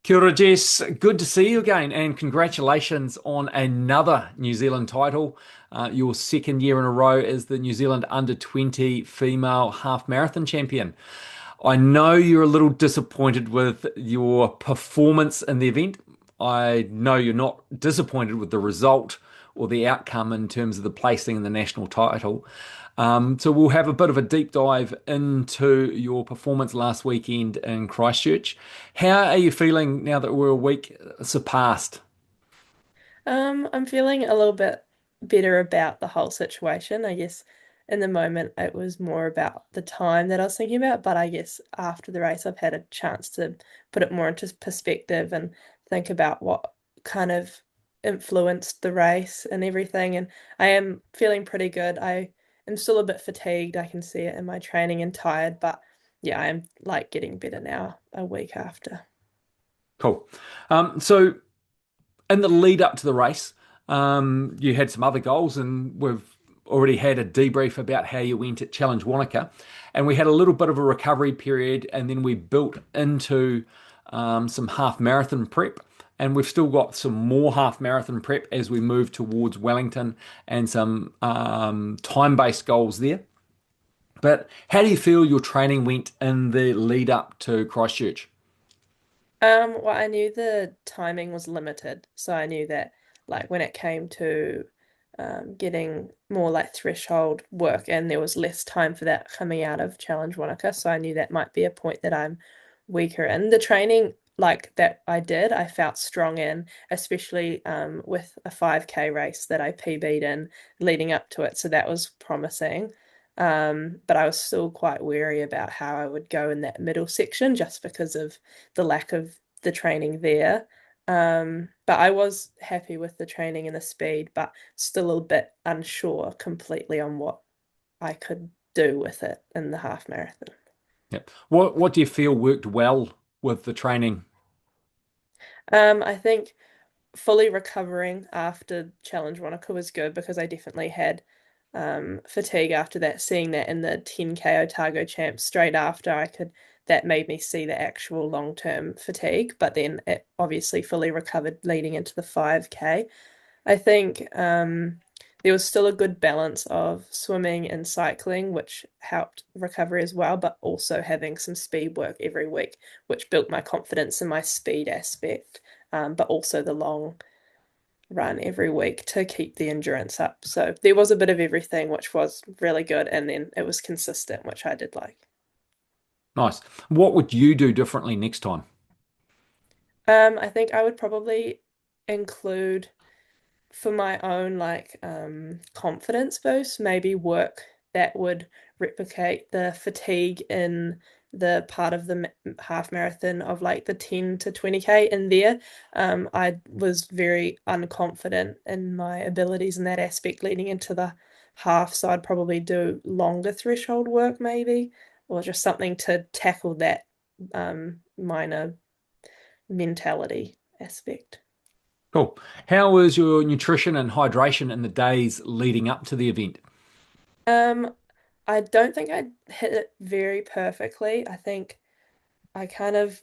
Kia ora, Jess. Good to see you again, and congratulations on another New Zealand title. Your second year in a row as the New Zealand under 20 female half marathon champion. I know you're a little disappointed with your performance in the event. I know you're not disappointed with the result or the outcome in terms of the placing in the national title. So we'll have a bit of a deep dive into your performance last weekend in Christchurch. How are you feeling now that we're a week surpassed? I'm feeling a little bit better about the whole situation. I guess in the moment it was more about the time that I was thinking about, but I guess after the race I've had a chance to put it more into perspective and think about what kind of influenced the race and everything. And I am feeling pretty good. I am still a bit fatigued. I can see it in my training and tired, but yeah, I am like getting better now a week after. Cool. So in the lead up to the race, you had some other goals, and we've already had a debrief about how you went at Challenge Wanaka. And we had a little bit of a recovery period, and then we built into some half marathon prep. And we've still got some more half marathon prep as we move towards Wellington and some time-based goals there. But how do you feel your training went in the lead up to Christchurch? Well, I knew the timing was limited, so I knew that like when it came to getting more like threshold work, and there was less time for that coming out of Challenge Wanaka, so I knew that might be a point that I'm weaker in. The training like that I did, I felt strong in, especially with a 5K race that I PB'd in leading up to it, so that was promising. But I was still quite wary about how I would go in that middle section just because of the lack of the training there. But I was happy with the training and the speed, but still a bit unsure completely on what I could do with it in the half marathon. Yep. What do you feel worked well with the training? I think fully recovering after Challenge Wanaka was good because I definitely had fatigue after that, seeing that in the 10K Otago Champs straight after that made me see the actual long-term fatigue, but then it obviously fully recovered leading into the 5K. I think there was still a good balance of swimming and cycling, which helped recovery as well, but also having some speed work every week, which built my confidence in my speed aspect, but also the long run every week to keep the endurance up. So there was a bit of everything, which was really good, and then it was consistent, which I did like. Nice. What would you do differently next time? I think I would probably include for my own like confidence boost, maybe work that would replicate the fatigue in the part of the half marathon of like the 10 to 20K in there. I was very unconfident in my abilities in that aspect leading into the half, so I'd probably do longer threshold work maybe, or just something to tackle that minor mentality aspect. Cool. How was your nutrition and hydration in the days leading up to the event? Um, I don't think I hit it very perfectly. I think I kind of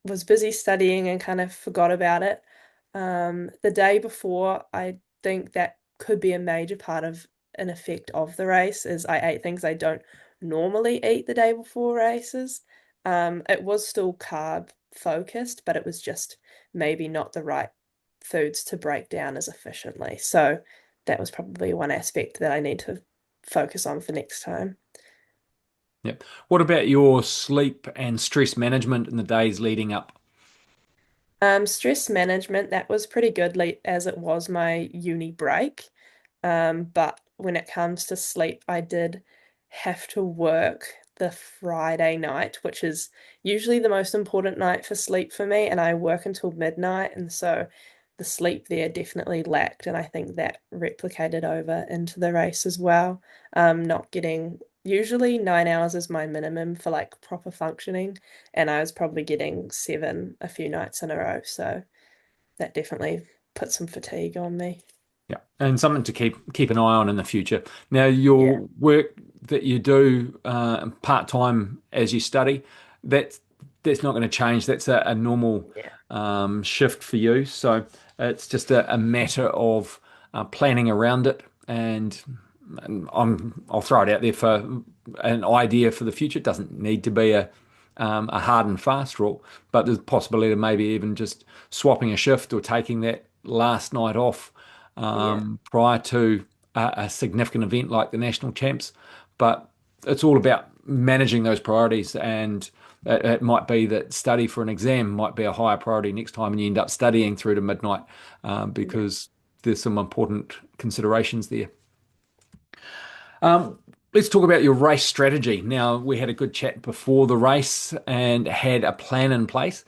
was busy studying and kind of forgot about it. The day before, I think that could be a major part of an effect of the race is I ate things I don't normally eat the day before races. It was still carb focused, but it was just maybe not the right foods to break down as efficiently. So that was probably one aspect that I need to focus on for next time. Yep. What about your sleep and stress management in the days leading up? Stress management, that was pretty good as it was my uni break. But when it comes to sleep, I did have to work the Friday night, which is usually the most important night for sleep for me, and I work until midnight, and so the sleep there definitely lacked, and I think that replicated over into the race as well. Not getting usually 9 hours is my minimum for like proper functioning, and I was probably getting 7 a few nights in a row, so that definitely put some fatigue on me. Yeah, and something to keep an eye on in the future. Now, Yeah. your work that you do part time as you study, that that's not going to change. That's a normal Yeah. shift for you. So it's just a matter of planning around it. And I'll throw it out there for an idea for the future. It doesn't need to be a hard and fast rule, but there's a possibility of maybe even just swapping a shift or taking that last night off Yeah. prior to a significant event like the national champs. But it's all about managing those priorities, and it might be that study for an exam might be a higher priority next time, and you end up studying through to midnight Yeah. because there's some important considerations there. Um, let's talk about your race strategy. Now, we had a good chat before the race and had a plan in place.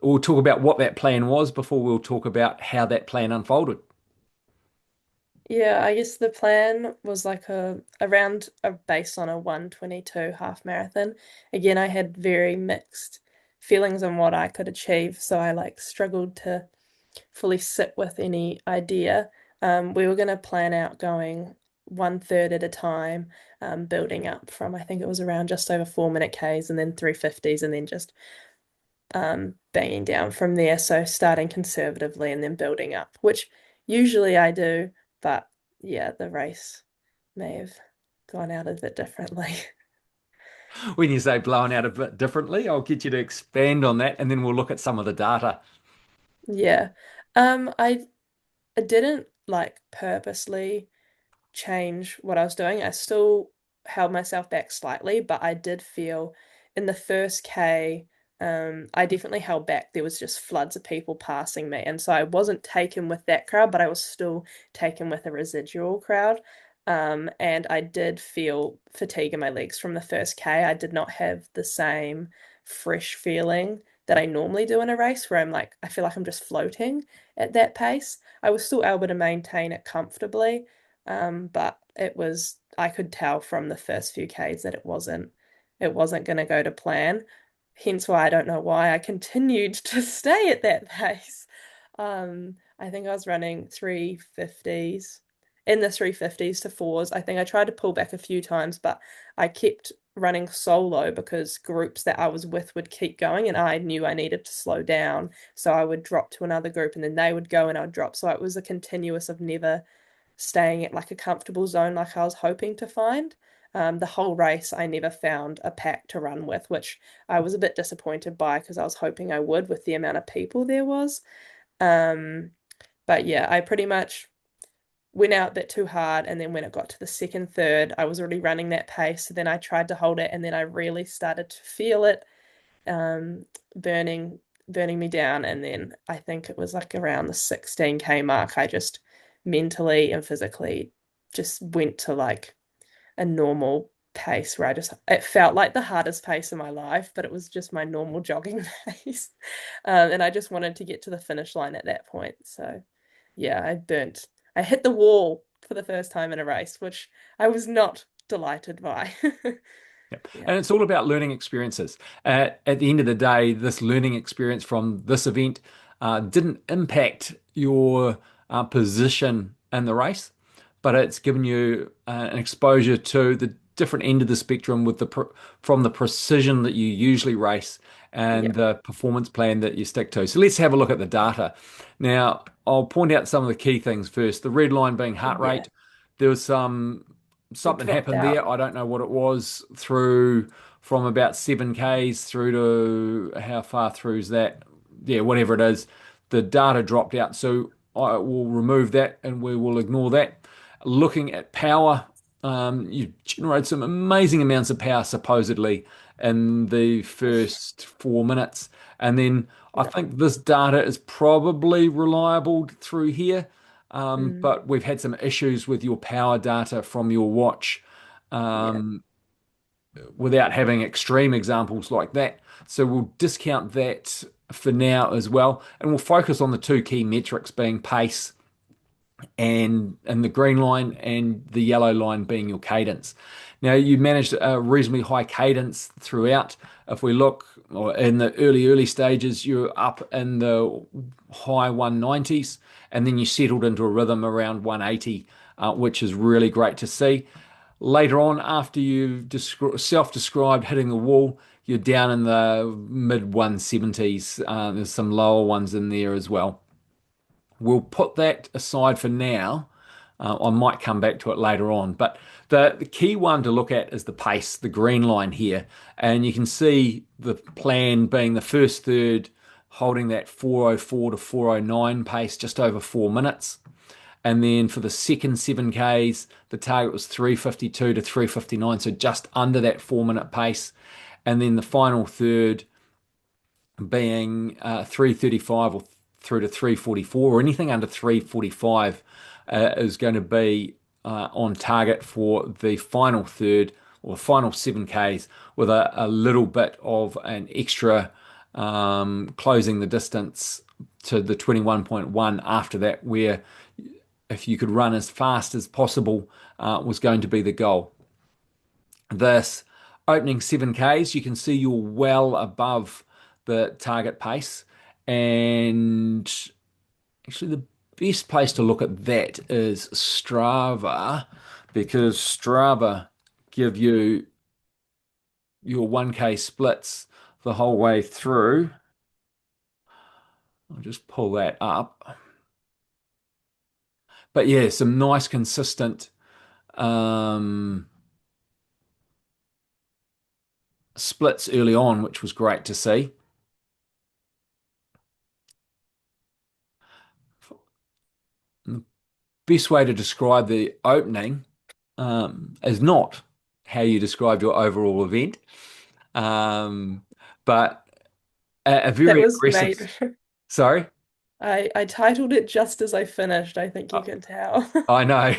We'll talk about what that plan was before we'll talk about how that plan unfolded. Yeah, I guess the plan was like a around a based on a 1:22 half marathon. Again, I had very mixed feelings on what I could achieve, so I like struggled to fully sit with any idea. We were going to plan out going one third at a time, building up from I think it was around just over 4 minute Ks and then 350s and then just banging down from there. So starting conservatively and then building up, which usually I do, but yeah, the race may have gone out a bit differently. When you say blown out a bit differently, I'll get you to expand on that and then we'll look at some of the data. Yeah. I didn't like purposely change what I was doing. I still held myself back slightly, but I did feel in the first K, I definitely held back. There was just floods of people passing me. And so I wasn't taken with that crowd, but I was still taken with a residual crowd. And I did feel fatigue in my legs from the first K. I did not have the same fresh feeling that I normally do in a race where I'm like, I feel like I'm just floating at that pace. I was still able to maintain it comfortably. But I could tell from the first few Ks that it wasn't going to go to plan. Hence why I don't know why I continued to stay at that pace. I think I was running 350s in the 350s to fours. I think I tried to pull back a few times, but I kept running solo because groups that I was with would keep going and I knew I needed to slow down. So I would drop to another group and then they would go and I would drop. So it was a continuous of never staying at like a comfortable zone like I was hoping to find. The whole race, I never found a pack to run with, which I was a bit disappointed by because I was hoping I would with the amount of people there was. Um, but yeah, I pretty much went out a bit too hard. And then when it got to the second, third, I was already running that pace. So then I tried to hold it and then I really started to feel it um, burning burning me down. And then I think it was like around the 16K mark, I just mentally and physically just went to like a normal pace where it felt like the hardest pace of my life, but it was just my normal jogging pace. And I just wanted to get to the finish line at that point. So yeah, I hit the wall for the first time in a race, which I was not delighted by. Yep. Yeah, And it's all about learning experiences. At the end of the day, this learning experience from this event didn't impact your position in the race, but it's given you an exposure to the different end of the spectrum with from the precision that you usually race and yeah, the performance plan that you stick to. So let's have a look at the data. Now, I'll point out some of the key things first. The red line being heart yeah. rate. There was It something dropped happened out. there. I don't know what it was through from about 7Ks through to how far through is that? Yeah, whatever it is. The data dropped out. So I will remove that and we will ignore that. Looking at power, you generate some amazing amounts of power supposedly in the first 4 minutes. And then I No. think this data is probably reliable through here. Mm, But we've had some issues with your power data from your watch yeah, um, without having extreme examples like that. So we'll discount that for now as well. And we'll focus on the two key metrics being pace and the green line and the yellow line being your cadence. Now you managed a reasonably high cadence throughout. If we look or in the early stages, you're up in the high 190s, and then you settled into a rhythm around 180, which is really great to see. Later on, after you've self-described hitting the wall, you're down in the mid 170s. There's some lower ones in there as well. We'll put that aside for now. I might come back to it later on, but the key one to look at is the pace, the green line here. And you can see the plan being the first third holding that 404 to 409 pace, just over 4 minutes. And then for the second 7Ks, the target was 352 to 359, so just under that 4 minute pace. And then the final third being 335 or through to 344, or anything under 345 is going to be on target for the final third or final 7Ks with a little bit of an extra closing the distance to the 21.1 after that, where if you could run as fast as possible was going to be the goal. This opening 7Ks, you can see you're well above the target pace. And actually, the best place to look at that is Strava, because Strava give you your 1K splits the whole way through. I'll just pull that up. But yeah, some nice consistent splits early on, which was great to see. The best way to describe the opening is not how you describe your overall event, um, but a That very was aggressive. made. Sorry, I titled it just as I finished, I think you I can tell. I know.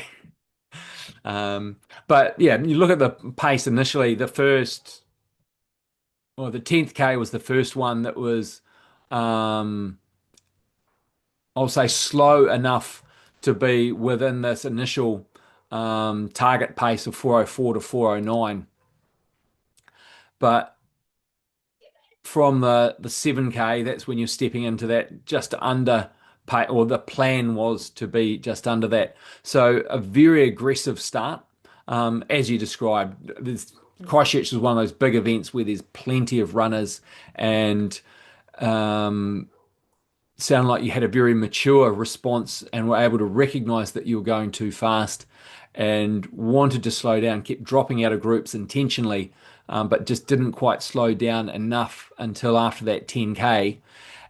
But yeah, you look at the pace initially, the 10th K was the first one that was, um, I'll say, slow enough to be within this initial target pace of 404 to 409. But from the 7K, that's when you're stepping into that just under pay, or the plan was to be just under that. So a very aggressive start, as you described. Christchurch is one of those big events where there's plenty of runners, and um, sound like you had a very mature response and were able to recognize that you were going too fast and wanted to slow down, kept dropping out of groups intentionally, but just didn't quite slow down enough until after that 10K.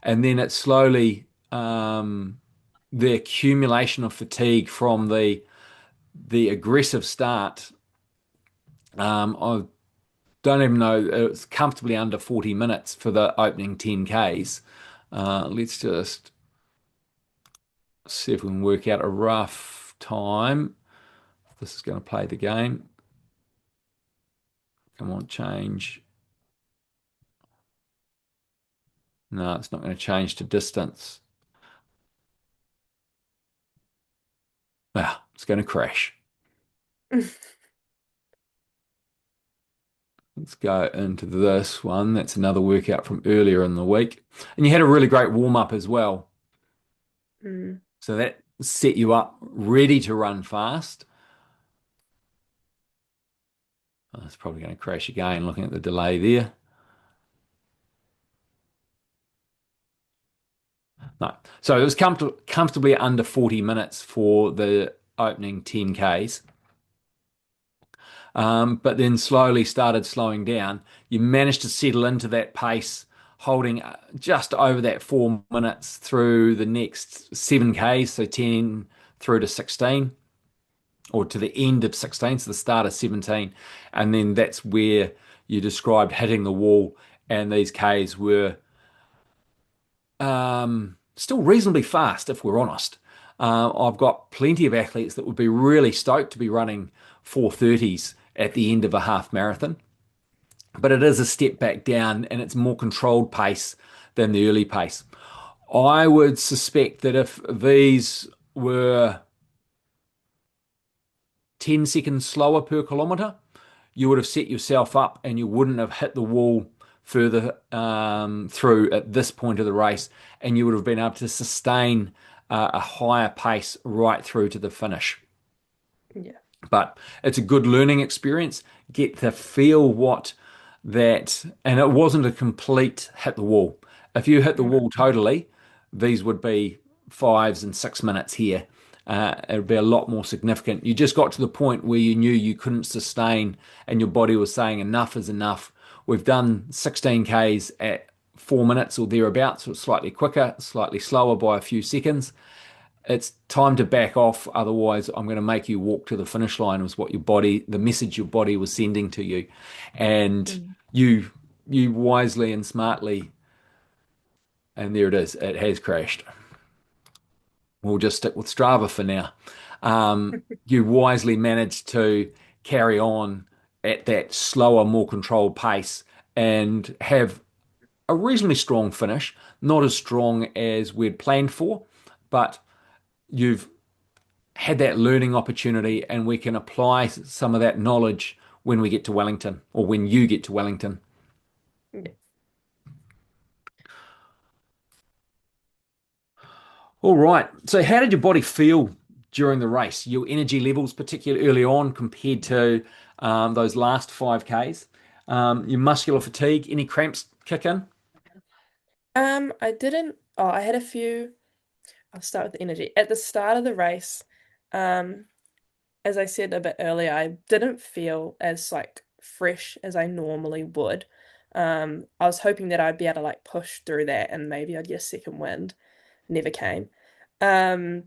And then it slowly, the accumulation of fatigue from the aggressive start, I don't even know, it's comfortably under 40 minutes for the opening 10Ks. Let's just see if we can work out a rough time. This is going to play the game. Come on, change. No, it's not going to change to distance. Ah, it's going to crash. Let's go into this one. That's another workout from earlier in the week. And you had a really great warm up as well. Mm. So that set you up ready to run fast. Oh, it's probably going to crash again looking at the delay there. No. So it was comfortably under 40 minutes for the opening 10Ks. But then slowly started slowing down. You managed to settle into that pace, holding just over that 4 minutes through the next 7Ks, so 10 through to 16, or to the end of 16, so the start of 17. And then that's where you described hitting the wall, and these Ks were still reasonably fast, if we're honest. I've got plenty of athletes that would be really stoked to be running 4:30s at the end of a half marathon, but it is a step back down and it's more controlled pace than the early pace. I would suspect that if these were 10 seconds slower per kilometre, you would have set yourself up and you wouldn't have hit the wall further through at this point of the race, and you would have been able to sustain a higher pace right through to the finish. Yeah. But it's a good learning experience. Get to feel what that, and it wasn't a complete hit the wall. If you hit the Mm. wall totally, these would be 5 and 6 minutes here. It would be a lot more significant. You just got to the point where you knew you couldn't sustain, and your body was saying enough is enough. We've done 16 Ks at 4 minutes or thereabouts, so it's slightly quicker, slightly slower by a few seconds. It's time to back off, otherwise I'm going to make you walk to the finish line, was what your body, the message your body was sending to you. And Mm. you wisely and smartly, and there it is, it has crashed. We'll just stick with Strava for now. You wisely managed to carry on at that slower, more controlled pace and have a reasonably strong finish, not as strong as we'd planned for, but you've had that learning opportunity, and we can apply some of that knowledge when we get to Wellington, or when you get to Wellington. Yeah. All right. So, how did your body feel during the race? Your energy levels, particularly early on, compared to those last 5Ks? Your muscular fatigue, any cramps kick in? I didn't, oh, I had a few, I'll start with the energy. At the start of the race, um, as I said a bit earlier, I didn't feel as like fresh as I normally would. I was hoping that I'd be able to like push through that and maybe I'd get a second wind. Never came. Um,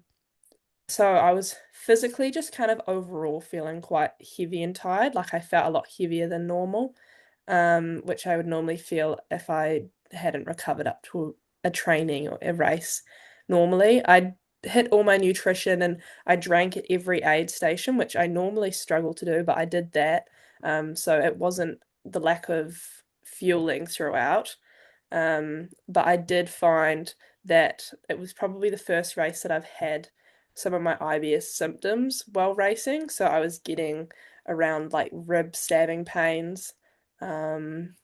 so I was physically just kind of overall feeling quite heavy and tired. Like I felt a lot heavier than normal, which I would normally feel if I hadn't recovered up to a training or a race. Normally, I hit all my nutrition and I drank at every aid station, which I normally struggle to do, but I did that. So it wasn't the lack of fueling throughout. But I did find that it was probably the first race that I've had some of my IBS symptoms while racing. So I was getting around like rib stabbing pains, um,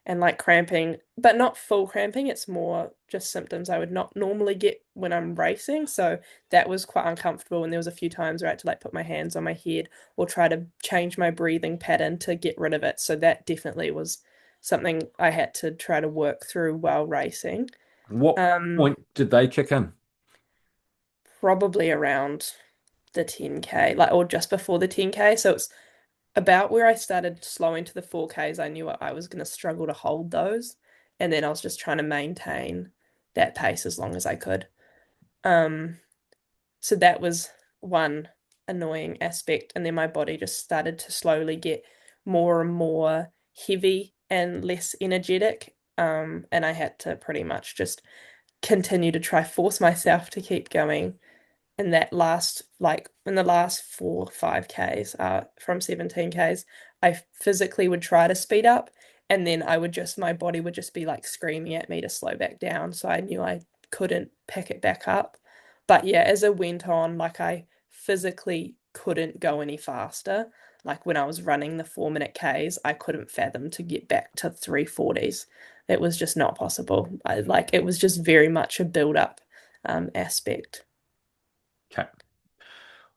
and like cramping, but not full cramping. It's more just symptoms I would not normally get when I'm racing. So that was quite uncomfortable. And there was a few times where I had to like put my hands on my head or try to change my breathing pattern to get rid of it. So that definitely was something I had to try to work through while racing. What Um, point did they kick in? Probably around the 10K, like or just before the 10K. So it's about where I started slowing to the 4Ks. I knew I was going to struggle to hold those. And then I was just trying to maintain that pace as long as I could. Um, so that was one annoying aspect. And then my body just started to slowly get more and more heavy and less energetic. And I had to pretty much just continue to try force myself to keep going in that last like in the last 4 5Ks from 17Ks. I physically would try to speed up and then I would just my body would just be like screaming at me to slow back down, so I knew I couldn't pick it back up. But yeah, as it went on, like I physically couldn't go any faster. Like when I was running the 4 minute Ks, I couldn't fathom to get back to 340s. It was just not possible. I like it was just very much a build up aspect. Okay.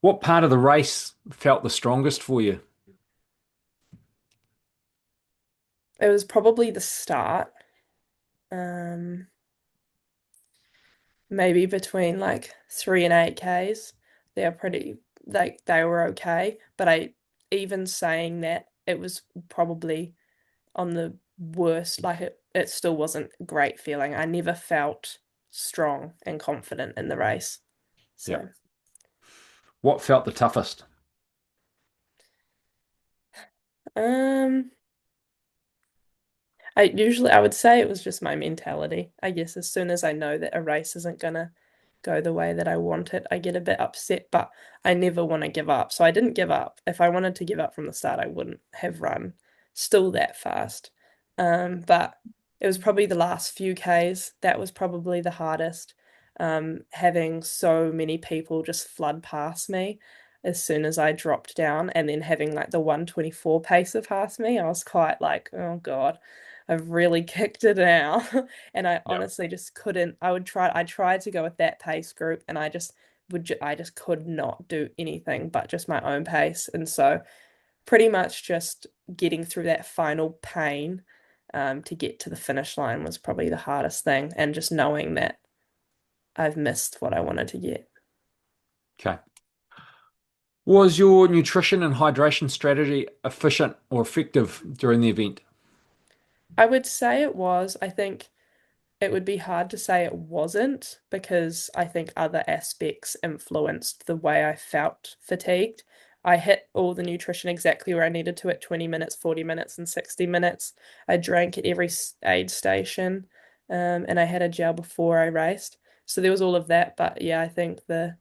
What part of the race felt the strongest for you? It was probably the start. Um, Maybe between like 3 and 8 Ks. They're pretty like they were okay. But I even saying that it was probably on the worst, like it still wasn't a great feeling. I never felt strong and confident in the race. Yeah. So What felt the toughest? um I would say it was just my mentality. I guess as soon as I know that a race isn't gonna go the way that I want it, I get a bit upset, but I never want to give up. So I didn't give up. If I wanted to give up from the start, I wouldn't have run still that fast. But it was probably the last few Ks that was probably the hardest. Having so many people just flood past me as soon as I dropped down, and then having like the 124 pacer past me, I was quite like, oh God, I've really kicked it now. And I Yeah. honestly just couldn't. I tried to go with that pace group, and I just could not do anything but just my own pace. And so pretty much just getting through that final pain to get to the finish line was probably the hardest thing, and just knowing that I've missed what I wanted to get. Okay. Was your nutrition and hydration strategy efficient or effective during the event? I would say it was. I think it would be hard to say it wasn't because I think other aspects influenced the way I felt fatigued. I hit all the nutrition exactly where I needed to at 20 minutes, 40 minutes, and 60 minutes. I drank at every aid station, and I had a gel before I raced. So there was all of that. But yeah, I think the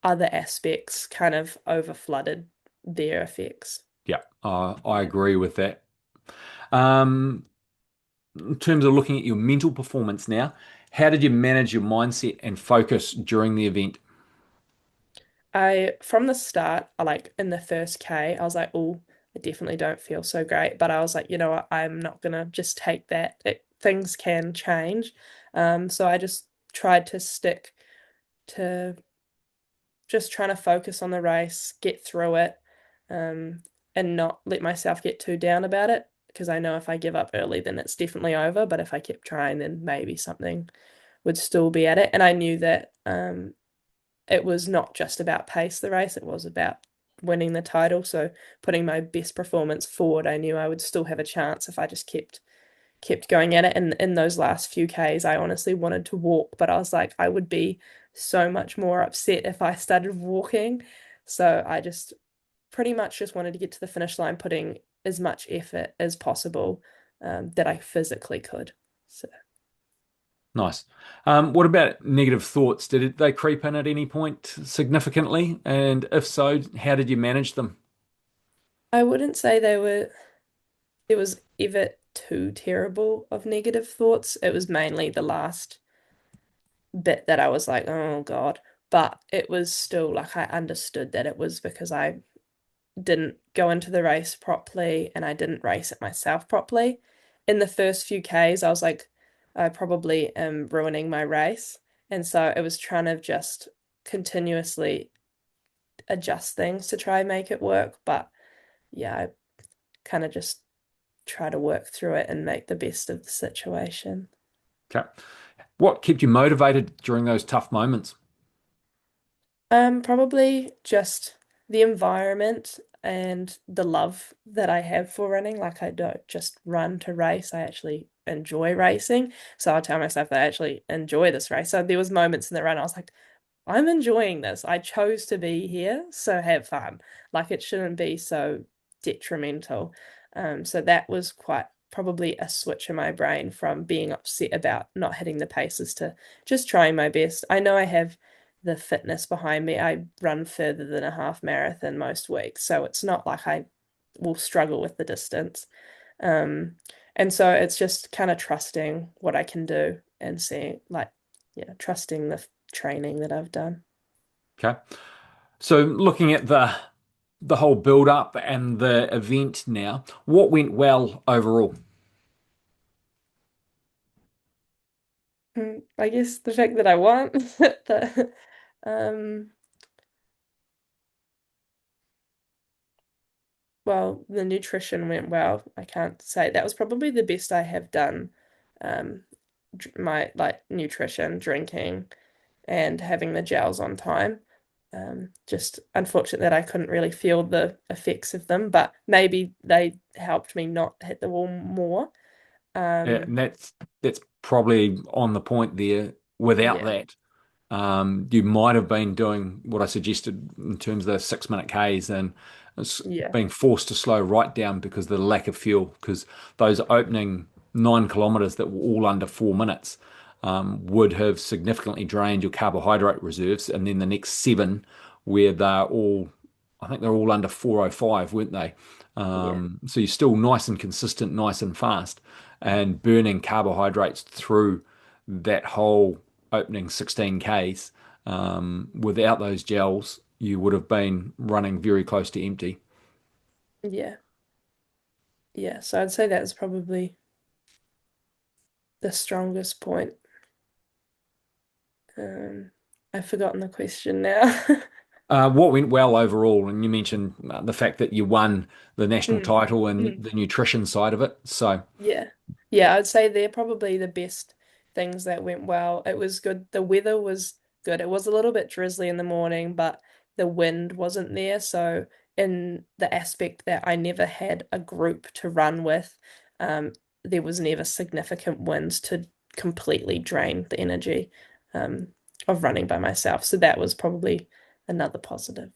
other aspects kind of overflooded their effects. Yeah, I Yeah. agree with that. Um, in terms of looking at your mental performance now, how did you manage your mindset and focus during the event? From the start, like in the first K, I was like, oh, I definitely don't feel so great. But I was like, you know what, I'm not gonna just take that. Things can change. So I just tried to stick to just trying to focus on the race, get through it, um, and not let myself get too down about it. Because I know if I give up early, then it's definitely over. But if I kept trying, then maybe something would still be at it. And I knew that it was not just about pace the race, it was about winning the title. So putting my best performance forward, I knew I would still have a chance if I just kept going at it. And in those last few Ks, I honestly wanted to walk, but I was like, I would be so much more upset if I started walking. So I just pretty much just wanted to get to the finish line, putting as much effort as possible that I physically could. So Nice. What about negative thoughts? They creep in at any point significantly? And if so, how did you manage them? I wouldn't say it was ever too terrible of negative thoughts. It was mainly the last bit that I was like, oh God. But it was still like I understood that it was because I didn't go into the race properly and I didn't race it myself properly. In the first few Ks, I was like, I probably am ruining my race. And so it was trying to just continuously adjust things to try and make it work. But yeah, I kind of just try to work through it and make the best of the situation. Okay. What kept you motivated during those tough moments? Probably just the environment and the love that I have for running. Like I don't just run to race. I actually enjoy racing. So I tell myself that I actually enjoy this race. So there was moments in the run I was like, I'm enjoying this. I chose to be here, so have fun. Like it shouldn't be so detrimental. So that was quite probably a switch in my brain from being upset about not hitting the paces to just trying my best. I know I have the fitness behind me. I run further than a half marathon most weeks, so it's not like I will struggle with the distance. Um, and so it's just kind of trusting what I can do and seeing, like, yeah, trusting the training that I've done. Okay. So looking at the whole build up and the event now, what went well overall? I guess the fact that I won, the, um, well, the nutrition went well. I can't say that was probably the best I have done. Um, my like nutrition, drinking, and having the gels on time. Just unfortunate that I couldn't really feel the effects of them, but maybe they helped me not hit the wall more. Yeah, Um, and that's probably on the point there. Without yeah, that, you might have been doing what I suggested in terms of the 6 minute Ks and yeah, being forced to slow right down because of the lack of fuel. Because those opening 9 kilometers that were all under 4 minutes would have significantly drained your carbohydrate reserves. And then the next seven, where they're all, I think they're all under 405, weren't they? yeah, So you're still nice and consistent, nice and fast, and burning carbohydrates through that whole opening 16 Ks. Without those gels, you would have been running very close to empty. yeah, yeah. So I'd say that's probably the strongest point. Um, I've forgotten the question now. What went well overall? And you mentioned the fact that you won the national Mm. title and Mm. the nutrition side of it. So, Yeah. Yeah, I'd say they're probably the best things that went well. It was good. The weather was good. It was a little bit drizzly in the morning, but the wind wasn't there. So, in the aspect that I never had a group to run with, um, there was never significant winds to completely drain the energy, um, of running by myself. So that was probably another positive.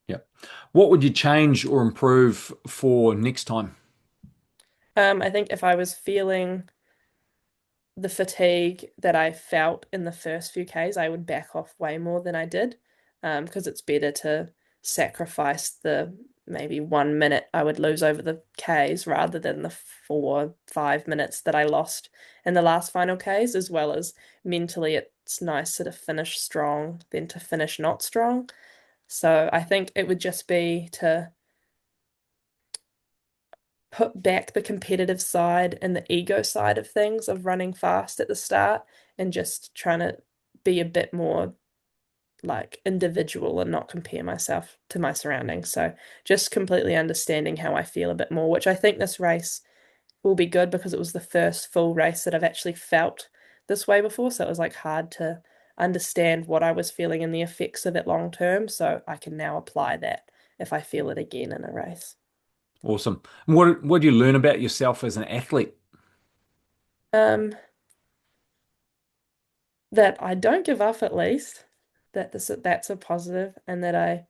yeah. What would you change or improve for next time? I think if I was feeling the fatigue that I felt in the first few Ks, I would back off way more than I did, because it's better to sacrifice the maybe 1 minute I would lose over the Ks rather than the 4, 5 minutes that I lost in the last final Ks, as well as mentally it's nicer to finish strong than to finish not strong. So I think it would just be to put back the competitive side and the ego side of things of running fast at the start and just trying to be a bit more like individual and not compare myself to my surroundings. So just completely understanding how I feel a bit more, which I think this race will be good because it was the first full race that I've actually felt this way before. So it was like hard to understand what I was feeling and the effects of it long term. So I can now apply that if I feel it again in a race. Awesome. And what do you learn about yourself as an athlete? Um, that I don't give up at least, that that's a positive, and that I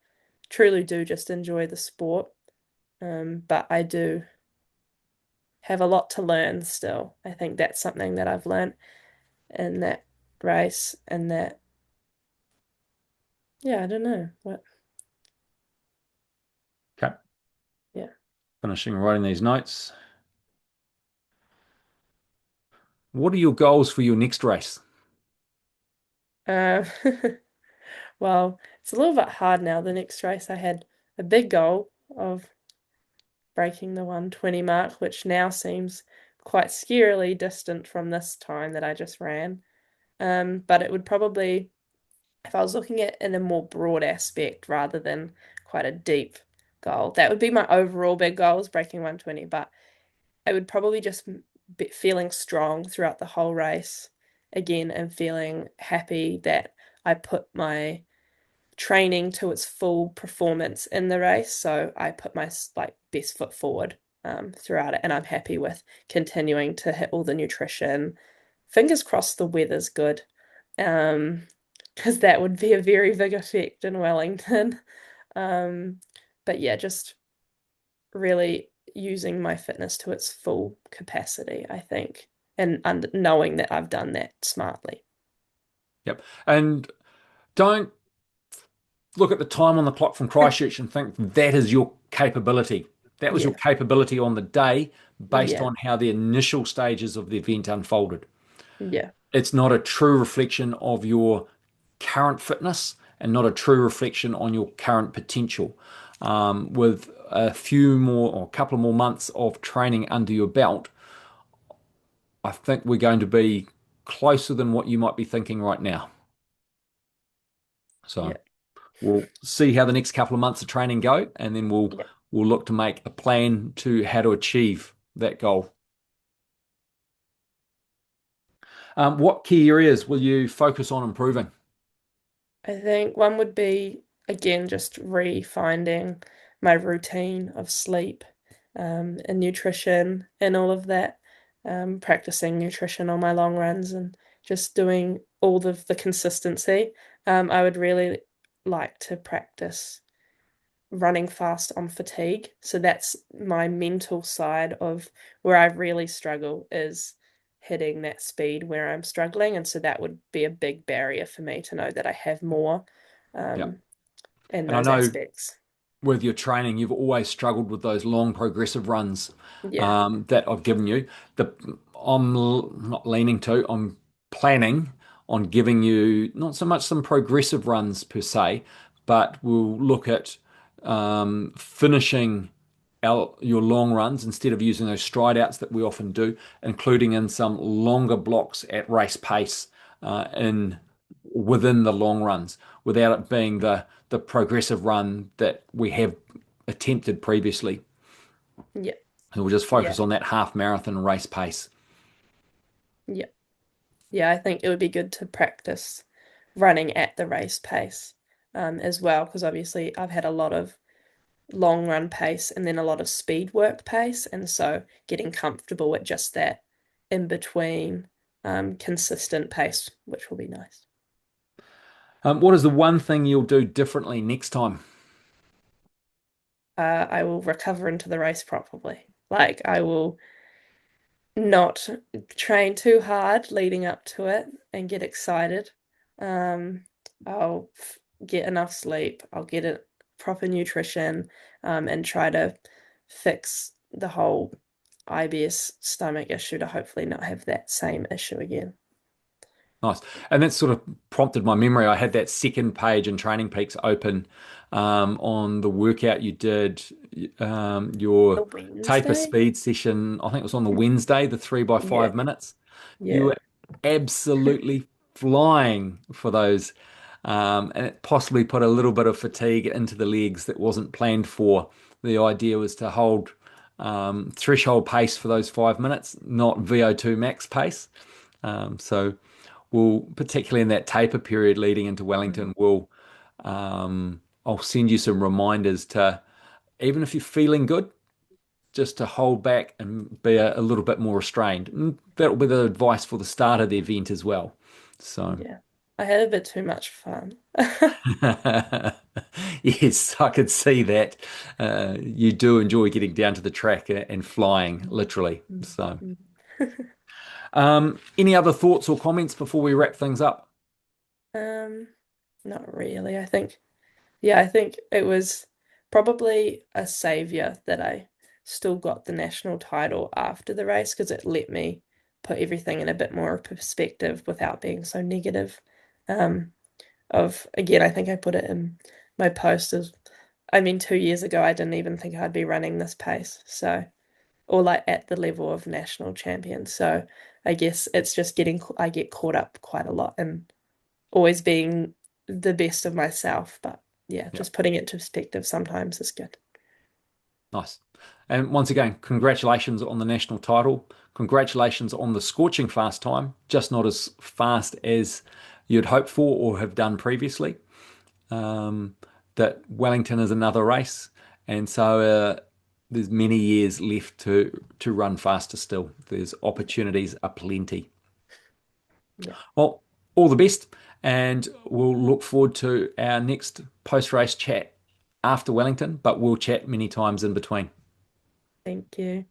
truly do just enjoy the sport. But I do have a lot to learn still. I think that's something that I've learned in that race, and that, yeah, I don't know what, Okay. yeah. Finishing writing these notes. What are your goals for your next race? Uh, well, it's a little bit hard now. The next race I had a big goal of breaking the 120 mark, which now seems quite scarily distant from this time that I just ran. But it would probably, if I was looking at it in a more broad aspect rather than quite a deep goal, that would be my overall big goal is breaking 120. But I would probably just be feeling strong throughout the whole race again and feeling happy that I put my training to its full performance in the race. So I put my like best foot forward throughout it, and I'm happy with continuing to hit all the nutrition. Fingers crossed the weather's good, um, because that would be a very big effect in Wellington. Um, but yeah, just really using my fitness to its full capacity, I think, and knowing that I've done that smartly. Yep. And don't look at the time on the clock from Christchurch and think that is your capability. That was your Yeah, capability on the day based yeah, on how the initial stages of the event unfolded. yeah, It's not a true reflection of your current fitness and not a true reflection on your current potential. With a few more or a couple of more months of training under your belt, I think we're going to be closer than what you might be thinking right now. So yeah, we'll see how the next couple of months of training go, and then yeah. we'll look to make a plan to how to achieve that goal. What key areas will you focus on improving? I think one would be, again, just re-finding my routine of sleep, and nutrition and all of that. Practicing nutrition on my long runs and just doing all of the consistency. I would really like to practice running fast on fatigue. So that's my mental side of where I really struggle is hitting that speed where I'm struggling. And so that would be a big barrier for me to know that I have more, Yeah. um, in And I those know aspects. with your training, you've always struggled with those long progressive runs Yeah. that I've given you. The not leaning to, I'm planning on giving you not so much some progressive runs per se, but we'll look at finishing your long runs instead of using those stride outs that we often do, including in some longer blocks at race pace in within the long runs without it being the progressive run that we have attempted previously. Yeah. And we'll just Yeah. focus on that half marathon race pace. Yeah. Yeah, I think it would be good to practice running at the race pace as well, because obviously I've had a lot of long run pace and then a lot of speed work pace. And so getting comfortable at just that in between consistent pace, which will be nice. What is the one thing you'll do differently next time? I will recover into the race properly. Like I will not train too hard leading up to it and get excited. Um, I'll get enough sleep. I'll get it proper nutrition, and try to fix the whole IBS stomach issue to hopefully not have that same issue again. Nice. And that sort of prompted my memory. I had that second page in Training Peaks open on the workout you did, The your taper Wednesday? speed session. I think it was on the Wednesday, the three by Yeah, 5 minutes. You yeah. were absolutely flying for those. And it possibly put a little bit of fatigue into the legs that wasn't planned for. The idea was to hold threshold pace for those 5 minutes, not VO2 max pace. So we'll, particularly in that taper period leading into Mhm. Wellington, I'll send you some reminders to, even if you're feeling good, just to hold back and be a little bit more restrained. And that'll be the advice for the start of the event as well. So, Yeah. I had a bit too much fun. yes, I could see that. You do enjoy getting down to the track and flying, literally. So, Mhm. any other thoughts or comments before we wrap things up? Um, Not really. I think it was probably a savior that I still got the national title after the race because it let me put everything in a bit more perspective without being so negative. Um, again, I think I put it in my post as, I mean, 2 years ago, I didn't even think I'd be running this pace. So, or like at the level of national champion. So I guess it's just I get caught up quite a lot and always being the best of myself. But yeah, Yeah. just putting it to perspective sometimes is good. Nice. And once again, congratulations on the national title. Congratulations on the scorching fast time, just not as fast as you'd hoped for or have done previously. Um, that Wellington is another race, and so there's many years left to run faster still. There's opportunities aplenty. Yeah. Well, all the best, and we'll look forward to our next post-race chat after Wellington, but we'll chat many times in between. Thank you.